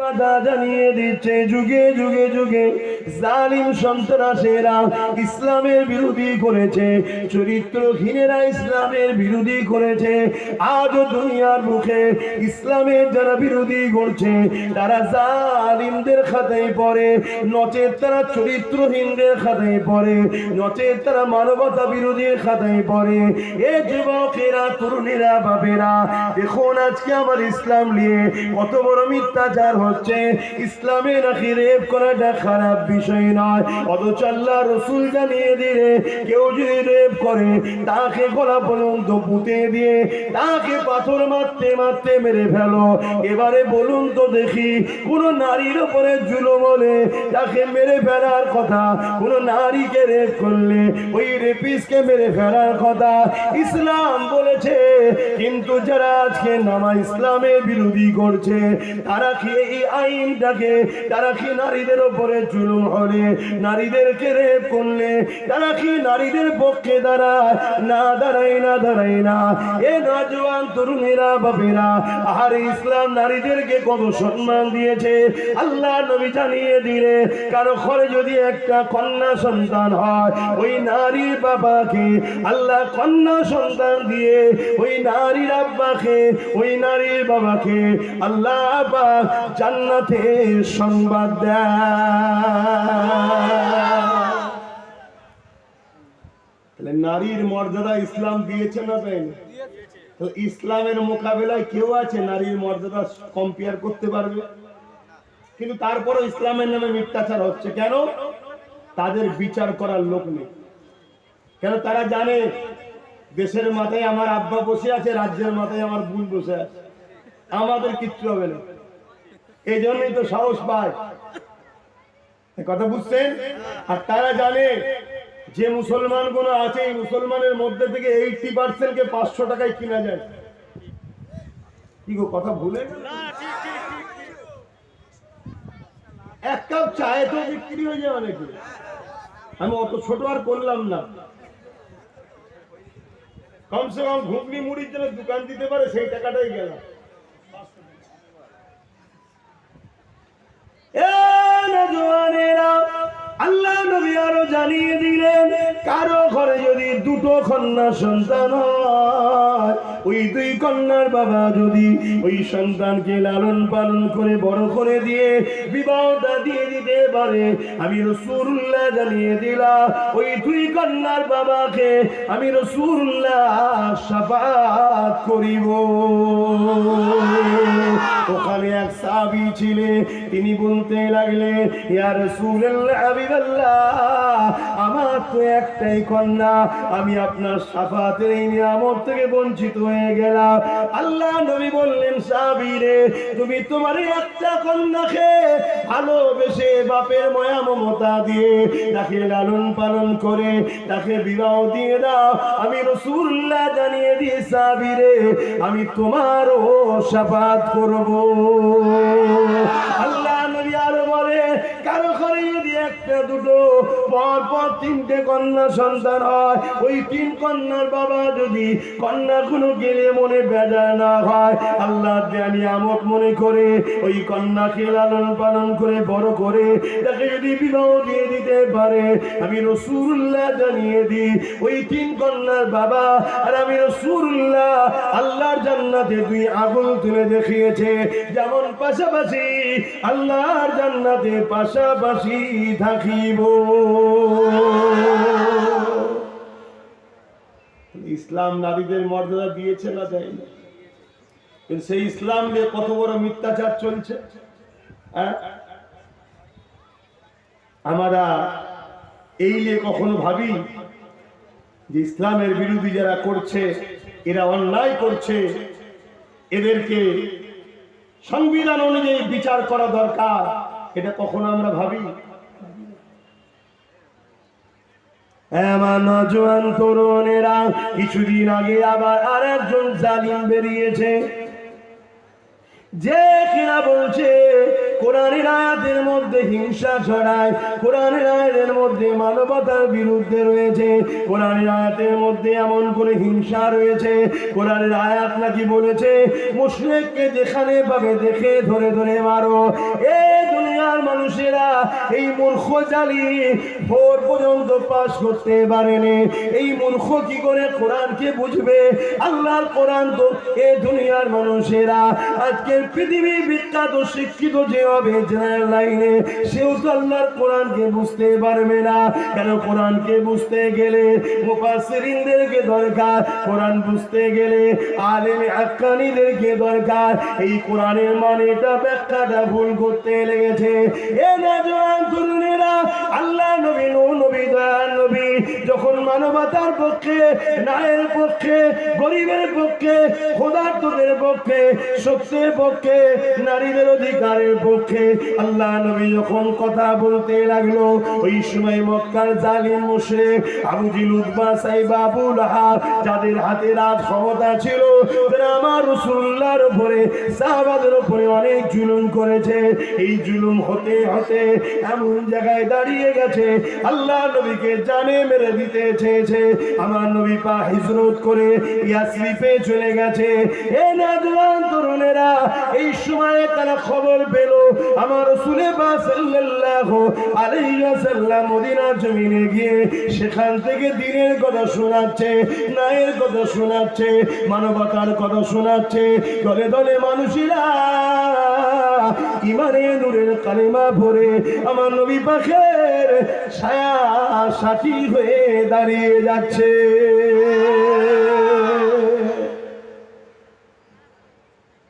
কথা জানিয়ে দিচ্ছে, যুগে যুগে যুগে জালিম সন্ত্রাসীরা ইসলামের বিরোধী করেছে, চরিত্রহীনেরা ইসলামের বিরোধী করেছে। আজও দুনিয়ার মুখে ইসলামের যারা বিরোধী করছে তারা জালিমদের খাতায় পড়ে, নচেত তারা চরিত্রহীনদের খাতায় পড়ে, নচেত তারা মানবতা বিরোধীর খাতায় পড়ে। এ যুবকেরা, তরুণেরা, বাবেরা, দেখুন আজকে আমার ইসলাম নিয়ে কত বড় মিথ্যাচার হচ্ছে। ইসলামে নাকি রেপ করাটা খারাপ বিষয় নয়, অথচ আল্লাহ রসুল জানিয়ে দিলে কেউ যদি রেপ করে তাকে গলা পর্যন্ত পুঁতে দিয়ে তাকে পাথর মারতে মারতে মেরে ফেলো। এবারে বলুন তো দেখি, কোন নারীর উপরে জুলুম হলে তাকে মেরে ফেলার কথা, কোন নারীকে রেপ করলে ওই রেপিসকে মেরে ফেলার কথা ইসলাম বলেছে। কিন্তু যারা আজকে নামা ইসলামের বিরোধী করছে তারা কি এই আইনটাকে, তারা কি নারীদের উপরে জুলুম হলে, নারীদেরকে রেপ করলে তারা কি নারীদের পক্ষে দাঁড়ায়? না দাঁড়ায়, না দাঁড়ায় না। এ নওজোয়ান তরুণেরা, বাপেরা, আর ইসলাম নারীদেরকে কত সম্মান দিয়েছে আল্লাহ নবী জানিয়ে দিলে কারো ঘরে যদি একটা কন্যা সন্তান হয়, ওই নারীর বাবাকে আল্লাহ কন্যা সন্তান দিয়ে ওই নারীর আব্বাকে, ওই নারীর বাবাকে আল্লাহ পাক জান্নাতে সংবাদ দেয়। নারীর মর্যাদা ইসলাম দিয়েছে না দেয়নি? তো ইসলামের মোকাবেলায় কেউ আছে নারীর মর্যাদা কম্পেয়ার করতে পারবে? কিন্তু তারপরে ইসলামের নামে মিথ্যাচার হচ্ছে কেন? তাদের বিচার করার লোক নেই। কেন? তারা জানে দেশের মাথায় আমার আব্বা বসে আছে, রাজ্যের মাথায় আমার বোন বসে আছে, আমাদের কিচ্ছু হবে না। এই জন্যই তো সাহস পায়, কথা বুঝছেন? আর তারা জানে যে মুসলমান গুলো আছে এই মুসলমানের মধ্যে থেকে 80% কে 500 টাকায় কিনা যায়। কি গো, কথা ভুলে গেল? এক কাপ চায়ে তো বিক্রি হয়ে যায় অনেকে। আমি অত ছোট আর করলাম না, কমসে কম ঘুগনি মুড়ির জন্য দোকান দিতে পারে সেই টাকাটাই গেল। আল্লাহ নবী আরো জানিয়ে দিলেন, কারো ঘরে যদি দুটো কন্যা সন্তান হয়, ওই দুই কন্যার বাবা যদি ওই সন্তানকে লালন পালন করে বড় করে দিয়ে বিবাহটা দিয়ে দিতে পারে, আমি রাসূলুল্লাহ জানিয়ে দিলাম ওই দুই কন্যার বাবাকে আমি রাসূলুল্লাহ শাফাআত করিব। ওখানে এক সাহাবী ছিলেন, তিনি বলতে লাগলেন, ইয়া রাসূলুল্লাহ, হাবিবাল্লাহ, আমার তো একটাই কন্যা, আমি আপনার শাফাতের এই নিয়ামত থেকে বঞ্চিত হয়ে গেলাম। আল্লাহ নবী বললেন, সাহাবী রে, তুমি তোমার একটা কন্যাকে ভালোবেসে বাপের মায়া মমতা দিয়ে তাকে লালন পালন করে তাকে বিবাহ দিয়ে দাও। আমি রাসূলুল্লাহ জানিয়ে দিই, সাহাবী রে, আমি তোমারও শাফাত করব। আল্লাহ নবী আরো বলে, কারো ঘরে যদি একটা দুটো পর পর তিনটে কন্যা সন্তান হয়, ওই তিন কন্যার বাবা যদি কন্যা কোনো গেলে মনে বেজার না হয়, আল্লাহ দেয়া নিয়ামত মনে করে ওই কন্যাকে লালন পালন করে বড় করে তাকে যদি বিবাহ দিয়ে দিতে পারে, আমি রাসূলুল্লাহ জানিয়ে দিই ওই তিন কন্যার বাবা আর আমি রাসূলুল্লাহ আল্লাহর জান্নাতে দুই আগুন তুলে দেখিয়েছে, যেমন পাশাপাশি আল্লাহর জান্নাতে পাশাপাশি থাকিব। ইসলাম নারীদের মর্যাদা দিয়েছে না দেয়নি? কিন্তু সেই ইসলাম নিয়ে কত বড় মিথ্যাচার চলছে। আমরা এই নিয়ে কখনো ভাবি যে ইসলামের বিরোধী যারা করছে, এরা অন্যায় করছে, এদেরকে সংবিধান অনুযায়ী বিচার করা দরকার, এটা কখনো আমরা ভাবি? আমার নওজোয়ান তরুণেরা, কিছুদিন আগে আবার আরেকজন জালিম বেরিয়েছে, যে কিনা বলছে কোরআনের আয়াতের মধ্যে মধ্যে হিংসা ছড়ায়, কোরআনের আয়াতের মধ্যে মানবতার বিরুদ্ধে রয়েছে, কোরআনের আয়াতের মধ্যে এমন করে হিংসা রয়েছে। কোরআনের আয়াত নাকি বলেছে মুশরিককে যেখানে পাবে দেখে ধরে ধরে মারো। এই দুনিয়ার মানুষেরা এই মূর্খ জালিম ভোর পর্যন্ত পাস করতে পারেনি। এই মূর্খ কি করে কোরআনকে বুঝবে? আল্লাহর কোরআন তো এই দুনিয়ার মানুষেরা আজকের পৃথিবী বিখ্যাত শিক্ষিত যে হবে জেনারেল লাইনে, সেও তো আল্লাহর কোরআনকে বুঝতে পারবে না। কেন? কোরআনকে বুঝতে গেলে মুফাসসিরিনদেরকে দরকার, কোরআন বুঝতে গেলে আলেমে হাক্কানীদেরকে দরকার। এই কোরআনের মানেটা ব্যাখ্যাটা ভুল করতে লেগেছে। এ নওজোয়ান তরুণেরা, আল্লাহ নবী নূহ নবী দয়ার নবী যখন মানবতার পক্ষে, ন্যায়ের পক্ষে, গরিবের পক্ষে, ক্ষুধার্তদের পক্ষে, সত্যের পক্ষে, নারীদের অধিকারের পক্ষে আল্লাহ নবী যখন কথা বলতে লাগলো, ওই সময় মক্কার জালিম মুশরিক আবু জিল, উতবা, সাইবা, আবু লাহাব যাদের হাতে রাজ ক্ষমতা ছিল, তারা আমার রাসূলুল্লাহর উপরে, সাহাবাদের উপরে অনেক জুলুম করেছে। এই জুলুম হতে হতে এমন জায়গায় দাঁড়িয়ে গেছে আল্লাহ নবীকে জানে মেরে দিতে চেয়েছে। আমার নবী পা হিজরত করে ইয়াসরিফে চলে গেছে। এ নওজোয়ান তরুণেরা, এই সময়ে তারা খবর পেল আমার রাসূল পাক সাল্লাল্লাহু আলাইহি ওয়াসাল্লাম মদিনার জমিনে গিয়ে সেখান থেকে দ্বীনের কথা শোনাচ্ছে, ন্যায়ের কথা শোনাচ্ছে, মানবতার কথা শোনাচ্ছে। দলে দলে মানুষেরা ইমানে নূরের কালিমা ভরে আমার নবী পাকের ছায়া সাথী হয়ে দাঁড়িয়ে যাচ্ছে।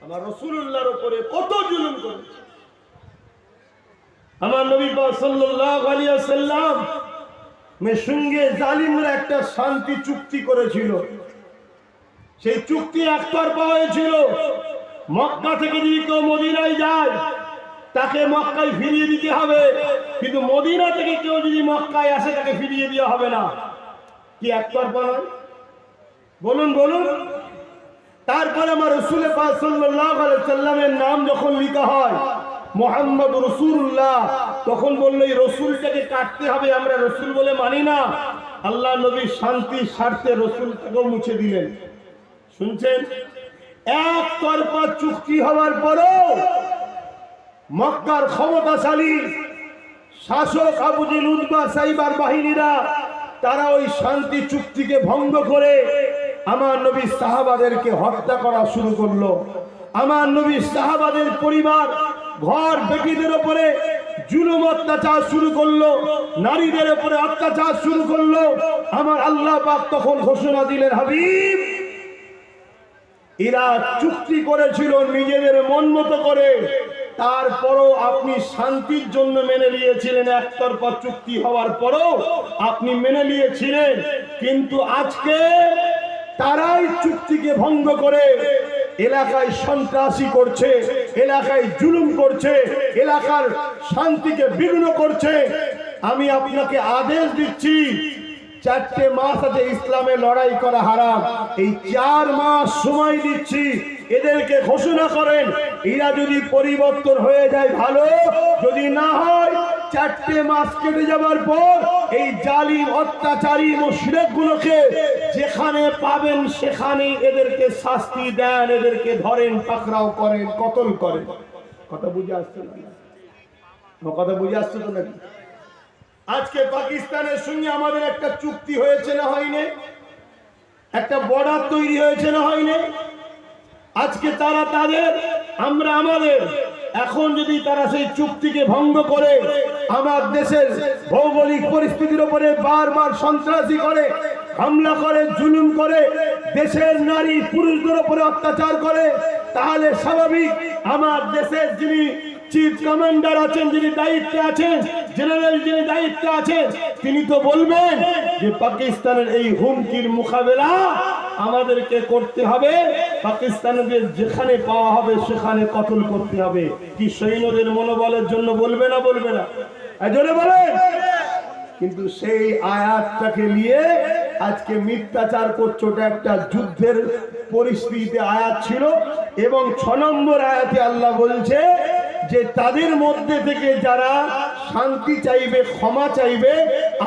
আমার রাসূলুল্লাহর উপরে কত জুলুম করেছে। আমার নবী পাক সাল্লাল্লাহু আলাইহি ওয়াসাল্লাম এর সঙ্গে জালিমরা একটা শান্তি চুক্তি করেছিল। সেই চুক্তি একতরফা হয়েছিল। মক্কা থেকে যদি কেউ মদিনায় যায় তাকে মক্কায় ফিরিয়ে দিতে হবে, কিন্তু মদিনা থেকে কেউ যদি মক্কায় আসে তাকে ফিরিয়ে দেওয়া হবে না। কি একতরফা নয়? বলুন বলুন। তারপরে আমার রাসূল পাক সাল্লাল্লাহু আলাইহি ওয়াসাল্লামের নাম যখন লেখা হয় মুহাম্মদ রাসূলুল্লাহ, তখন বলল এই রসুলটাকে কাটতে হবে, আমরা রসুল বলে মানি না। আল্লাহ নবী শান্তির স্বার্থে রসুলটাকেও মুছে দিলেন। শুনছেন? একতরফা চুক্তি হওয়ার পরও মক্কার ক্ষমতাশালী শাসক আবু জিল, উতবা, সাইবার বাহিনীরা তারা ওই শান্তি চুক্তিকে ভঙ্গ করে আমার নবী সাহাবাদেরকে হত্যা করা শুরু করলো। আমার নবী সাহাবাদের পরিবার, ঘর বেটিদের উপরে জুলুম অত্যাচার শুরু করলো, নারীদের উপরে অত্যাচার শুরু করলো। আমার আল্লাহ পাক তখন ঘোষণা দিলেন, হাবিব, এরা চুক্তি করেছিল নিজেদের মন মতো করে, তারপরও আপনি শান্তির জন্য মেনে নিয়েছিলেন। একতরফা চুক্তি হওয়ার পরও আপনি মেনে নিয়েছিলেন, কিন্তু আজকে তারাই চুক্তিকে ভঙ্গ করে এলাকায় সন্ত্রাসী করছে, এলাকায় জুলুম করছে, এলাকার শান্তিকে বিঘ্ন করছে। আমি আপনাকে আদেশ দিচ্ছি, 4টে মাস আছে ইসলামে লড়াই করা হারাম। এই 4 মাস সময় দিচ্ছি, এদেরকে ঘোষণা করেন। এরা যদি পরিবর্তন হয়ে যায় ভালো, যদি না হয় 4টে মাস কেটে যাবার পর এই জালিম অত্যাচারী মুশরিকগুলোকে যেখানে পাবেন সেখানে এদেরকে শাস্তি দেন, এদেরকে ধরেন, পাকড়াও করেন, কতল করেন। কথা বুঝে আসছে না? কথা বুঝে আসছে তো নাকি? আজকে পাকিস্তানের সঙ্গে আমাদের একটা চুক্তি হয়েছে না হয়নি? একটা বর্ডার তৈরি হয়েছে না হয়নি? আজকে তারা তাদের, আমরা আমাদের। এখন যদি তারা সেই চুক্তিকে ভঙ্গ করে আমার দেশের ভৌগোলিক পরিস্থিতির উপরে বারবার সন্ত্রাসী করে, হামলা করে, জুলুম করে, দেশের নারী পুরুষদের উপরে অত্যাচার করে, তাহলে স্বাভাবিক আমার দেশের যিনি চিফ কমান্ডার আছেন, যিনি দায়িত্বে আছেন, জেনারেল যিনি দায়িত্বে আছেন, তিনি তো বলবেন যে পাকিস্তানের এই হুমকির মোকাবেলা আমাদেরকে করতে হবে, পাকিস্তানিদের যেখানে পাওয়া হবে সেখানে কতল করতে হবে। কি সৈন্যদের মনোবলের জন্য বলবে না? বলবে না? জোরে বলেন। কিন্তু সেই আয়াতটাকে নিয়ে আজকে মিথ্যাচার করছে। ওটা একটা যুদ্ধের পরিস্থিতিতে আয়াত ছিল, এবং 6 নম্বর আয়াতে আল্লাহ বলছে যে তাদের মধ্যে থেকে যারা শান্তি চাইবে, ক্ষমা চাইবে,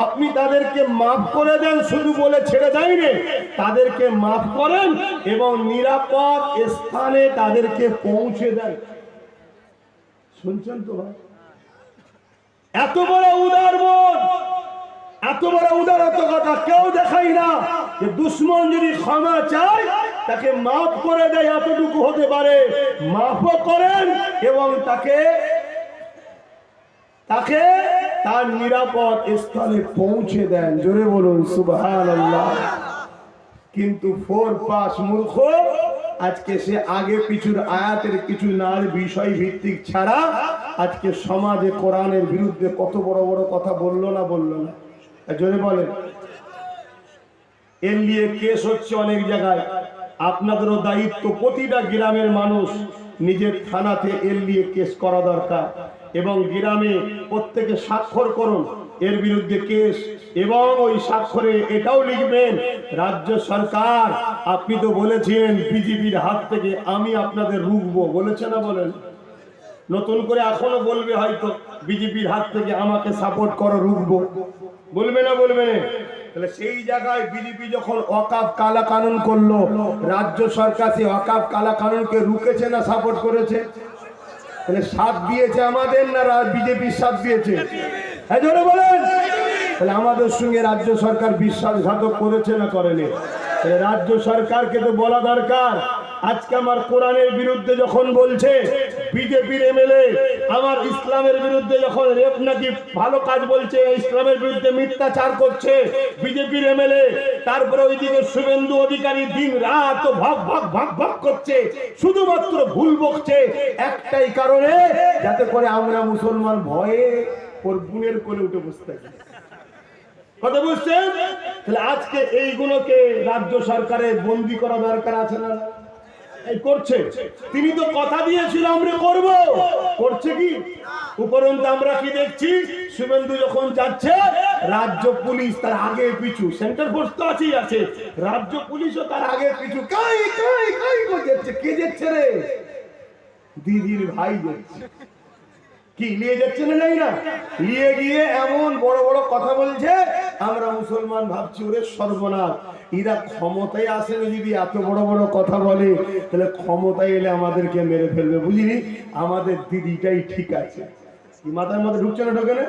আপনি তাদেরকে মাফ করে দেন, শুধু বলে ছেড়ে দেয়নি, তাদেরকে মাফ করেন এবং নিরাপদ স্থানে তাদেরকে পৌঁছে দেন। শুনছেন তো ভাই? এত বড় উদার মন, এত বড় উদারতা কেউ দেখাই না যে দুশ্মন যদি ক্ষমা চায় তাকে মাফ করে দেয়, এতটুকু হতে পারে। মাফও করেন এবং তাকে তার নিরাপদ স্থানে পৌঁছে দেন। জোরে বলুন সুবহানাল্লাহ। কিন্তু পাশ মূর্খ আজকে সে আগে পিছুর আয়াতের কিছু নার বিষয় ভিত্তিক ছাড়া আজকে সমাজে কোরআনের বিরুদ্ধে কত বড় বড় কথা বললো না জোরে বলেন। এর নিয়ে কেস হচ্ছে অনেক জায়গায়। আপনাদেরও দায়িত্ব, প্রতিটা গ্রামের মানুষ নিজের থানাতে এর নিয়ে কেস করা দরকার এবং গ্রামে প্রত্যেকে স্বাক্ষর করুন এর বিরুদ্ধে কেস, এবং ওই স্বাক্ষরে এটাও লিখবেন, রাজ্য সরকার আপনি তো বলেছেন বিজেপির হাত থেকে আমি আপনাদের রুখবো, বলেছে না বলেন? নতুন করে এখনো বলবে হয়তো বিজেপির হাত থেকে আমাকে সাপোর্ট করো, রুখবো, বলবে না বলবে না? তাহলে সেই জায়গায় বিজেপি যখন ওয়াকফ কালা কানুন করলো, রাজ্য সরকার সেই ওয়াকফ কালা কানুনকে রুখেছে না সাপোর্ট করেছে? তাহলে সাথ দিয়েছে আমাদের না বিজেপির সাথ দিয়েছে? হ্যাঁ জোরে বলেন। তাহলে আমাদের সঙ্গে রাজ্য সরকার বিশ্বাসঘাতক করেছে না করেনি? রাজ্য সরকারকে তো বলা দরকার, আজকে আমার কোরআনের বিরুদ্ধে যখন বলছে বিজেপির এমএলএ, আমার ইসলামের বিরুদ্ধে যখন রেপ নাকি ভালো কাজ বলছে, ইসলামের বিরুদ্ধে মিথ্যাচার করছে বিজেপির এমএলএ, তারপরে ওইদিকে শুভেন্দু অধিকারী দিন রাত ভাগ করছে, শুধুমাত্র ভুল বকছে একটাই কারণে, যাতে করে আমরা মুসলমান ভয়ে ওর বুনের কোলে উঠে বসতে থাকি। কথা বুঝছেন? তাহলে আজকে এইগুলোকে রাজ্য সরকারের বন্দী করা দরকার আছে না? এই করছে, তিনি তো কথা দিয়েছিল আমরা করব, করছে কি? উপরন্তু আমরা কি দেখছি, শুভেন্দু যখন যাচ্ছে রাজ্য পুলিশ তার আগে পিছু, সেন্টার ফোর্স তো আছেই আছে, রাজ্য পুলিশও তার আগে পিছু কাই কাই কাই করে যাচ্ছে। কে যাচ্ছে রে? দিদির ভাই যাচ্ছে। কি নিয়ে যাচ্ছে না জানি না, নিয়ে গিয়ে এমন বড় বড় কথা বলছে, আমরা মুসলমান ভাবছি ওরে সর্বনাশ, এরা ক্ষমতায় আসেনি, যদি এত বড় বড় কথা বলে তাহলে ক্ষমতায় এলে আমাদেরকে মেরে ফেলবে, বুঝিনি? আমাদের দিদিটাই ঠিক আছে। কি মাথার মধ্যে ঢুকছে না? ঢোকে না?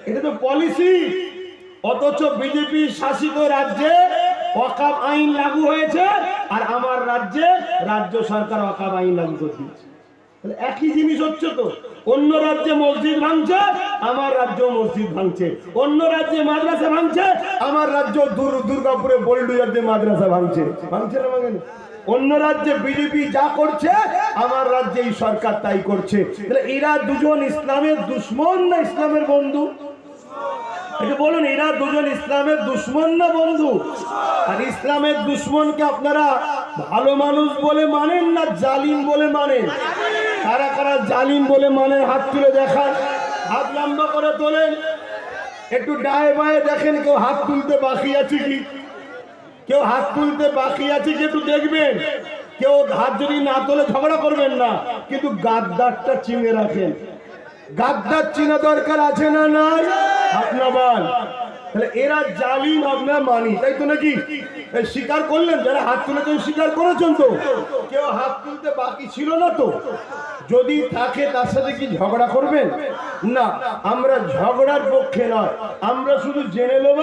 এটা তো পলিসি। অথচ বিজেপি শাসিত রাজ্যে ওয়াকফ আইন লাগু হয়েছে, আর আমার রাজ্যে রাজ্য সরকার ওয়াকফ আইন লাগু করে দিয়েছে। একই জিনিস হচ্ছে তো। অন্য রাজ্যে মসজিদ ভাঙছে, আমার রাজ্য মসজিদ ভাঙছে। অন্য রাজ্যে মাদ্রাসা ভাঙছে, আমার রাজ্য দুর্গাপুরে বোল্ডুজার দিয়ে মাদ্রাসা ভাঙছে। ভাঙছে না ভাঙেনি? অন্য রাজ্যে বিজেপি যা করছে, আমার রাজ্যে এই সরকার তাই করছে। তাহলে এরা দুজন ইসলামের দুশ্মন না ইসলামের বন্ধু? এটা বলুন, এরা দুজন ইসলামের দুশ্মন না বন্ধু? আর ইসলামের দুশ্মনকে আপনারা ভালো মানুষ বলে মানেন না জালিম বলে মানেন? কারা কারা জালিম বলে মানেন হাত তুলে দেখান, হাত লম্বা করে তোলেন। একটু ডায়ে বায়ে দেখেন কেউ হাত তুলতে বাকি আছে কি, কেউ হাত তুলতে বাকি আছে কি একটু দেখবেন। কেউ হাত যদি না তোলে ঝগড়া করবেন না, কিন্তু গাদ্দারটা চিনে রাখেন। গাদ্দার চিনা দরকার আছে না নাই? আপনার বল। তাহলে এরা জালিম আমরা মানি, তাই তো নাকি? স্বীকার করলেন, যারা হাত তুলেছেন স্বীকার করেছেন তো? কেউ হাত তুলতে বাকি ছিল না তো? যদি থাকে তার সাথে কি ঝগড়া করবেন? না, আমরা ঝগড়ার পক্ষে নয়, আমরা শুধু জেনে নেব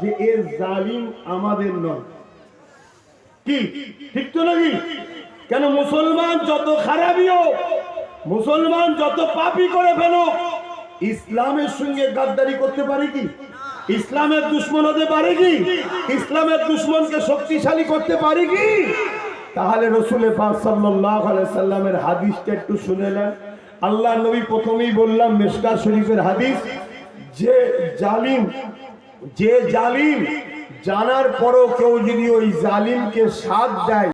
যে এর জালিম আমাদের নয়। কি ঠিক তো নাকি? কেন মুসলমান যত খারাপই হোক, মুসলমান যত পাপী করে ফেলো, ইসলামের সঙ্গে গাদ্দারি করতে পারে কি? ইসলামের দুশ্মন হতে পারে কি? ইসলামের দুশ্মনকে শক্তিশালী করতে পারে কি? তাহলে রাসূল পাক সাল্লাল্লাহু আলাইহি সাল্লামের হাদিসটা একটু শুনে নেন। আল্লাহ নবী প্রথমেই বললাম মিশকাত শরীফের হাদিস, যে জালিম জানার পরও কেউ যদি ওই জালিমকে সাথ দেয়,